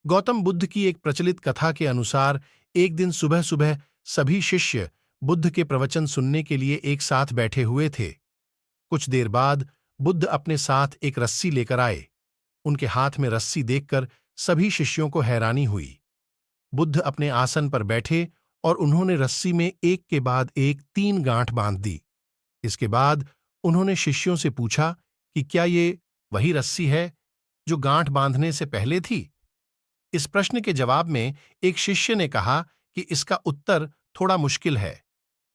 गौतम बुद्ध की एक प्रचलित कथा के अनुसार एक दिन सुबह सुबह सभी शिष्य बुद्ध के प्रवचन सुनने के लिए एक साथ बैठे हुए थे। कुछ देर बाद बुद्ध अपने साथ एक रस्सी लेकर आए। उनके हाथ में रस्सी देखकर सभी शिष्यों को हैरानी हुई। बुद्ध अपने आसन पर बैठे और उन्होंने रस्सी में एक के बाद एक 3 गांठ बांध दी। इसके बाद उन्होंने शिष्यों से पूछा कि क्या ये वही रस्सी है जो गांठ बांधने से पहले थी। इस प्रश्न के जवाब में एक शिष्य ने कहा कि इसका उत्तर थोड़ा मुश्किल है।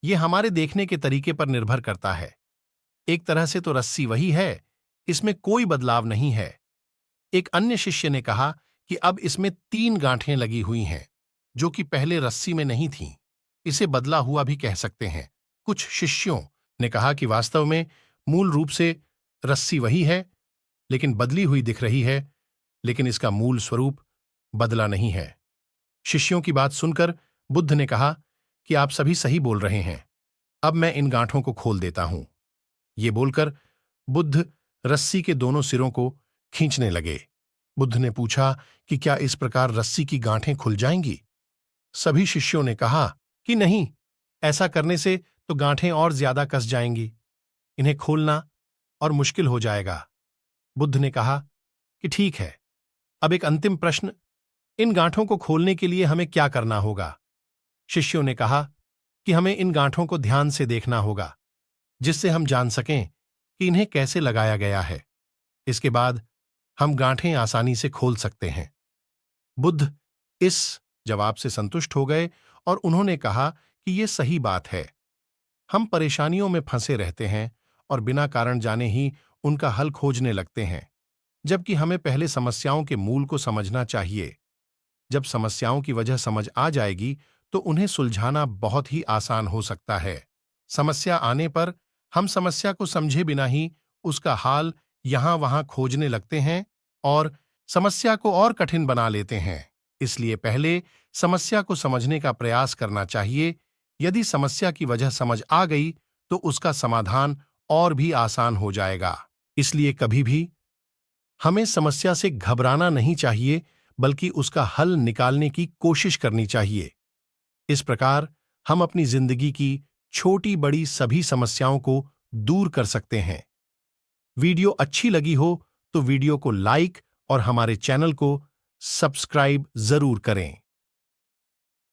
ये हमारे देखने के तरीके पर निर्भर करता है। एक तरह से तो रस्सी वही है, इसमें कोई बदलाव नहीं है। एक अन्य शिष्य ने कहा कि अब इसमें 3 गांठें लगी हुई हैं, जो कि पहले रस्सी में नहीं थीं। इसे बदला हुआ भी कह सकते हैं। कुछ शिष्यों ने कहा कि वास्तव में मूल रूप से रस्सी वही है, लेकिन बदली हुई दिख रही है, लेकिन इसका मूल स्वरूप बदला नहीं है। शिष्यों की बात सुनकर बुद्ध ने कहा कि आप सभी सही बोल रहे हैं। अब मैं इन गांठों को खोल देता हूं। ये बोलकर बुद्ध रस्सी के दोनों सिरों को खींचने लगे। बुद्ध ने पूछा कि क्या इस प्रकार रस्सी की गांठें खुल जाएंगी? सभी शिष्यों ने कहा कि नहीं, ऐसा करने से तो गांठें और ज्यादा कस जाएंगी। इन्हें खोलना और मुश्किल हो जाएगा। बुद्ध ने कहा कि ठीक है, अब एक अंतिम प्रश्न, इन गांठों को खोलने के लिए हमें क्या करना होगा? शिष्यों ने कहा कि हमें इन गांठों को ध्यान से देखना होगा, जिससे हम जान सकें कि इन्हें कैसे लगाया गया है। इसके बाद हम गांठें आसानी से खोल सकते हैं। बुद्ध इस जवाब से संतुष्ट हो गए और उन्होंने कहा कि यह सही बात है। हम परेशानियों में फंसे रहते हैं और बिना कारण जाने ही उनका हल खोजने लगते हैं, जबकि हमें पहले समस्याओं के मूल को समझना चाहिए। जब समस्याओं की वजह समझ आ जाएगी तो उन्हें सुलझाना बहुत ही आसान हो सकता है। समस्या आने पर हम समस्या को समझे बिना ही उसका हाल यहां वहां खोजने लगते हैं और समस्या को और कठिन बना लेते हैं। इसलिए पहले समस्या को समझने का प्रयास करना चाहिए। यदि समस्या की वजह समझ आ गई तो उसका समाधान और भी आसान हो जाएगा। इसलिए कभी भी हमें समस्या से घबराना नहीं चाहिए, बल्कि उसका हल निकालने की कोशिश करनी चाहिए। इस प्रकार हम अपनी जिंदगी की छोटी बड़ी सभी समस्याओं को दूर कर सकते हैं। वीडियो अच्छी लगी हो तो वीडियो को लाइक और हमारे चैनल को सब्सक्राइब जरूर करें।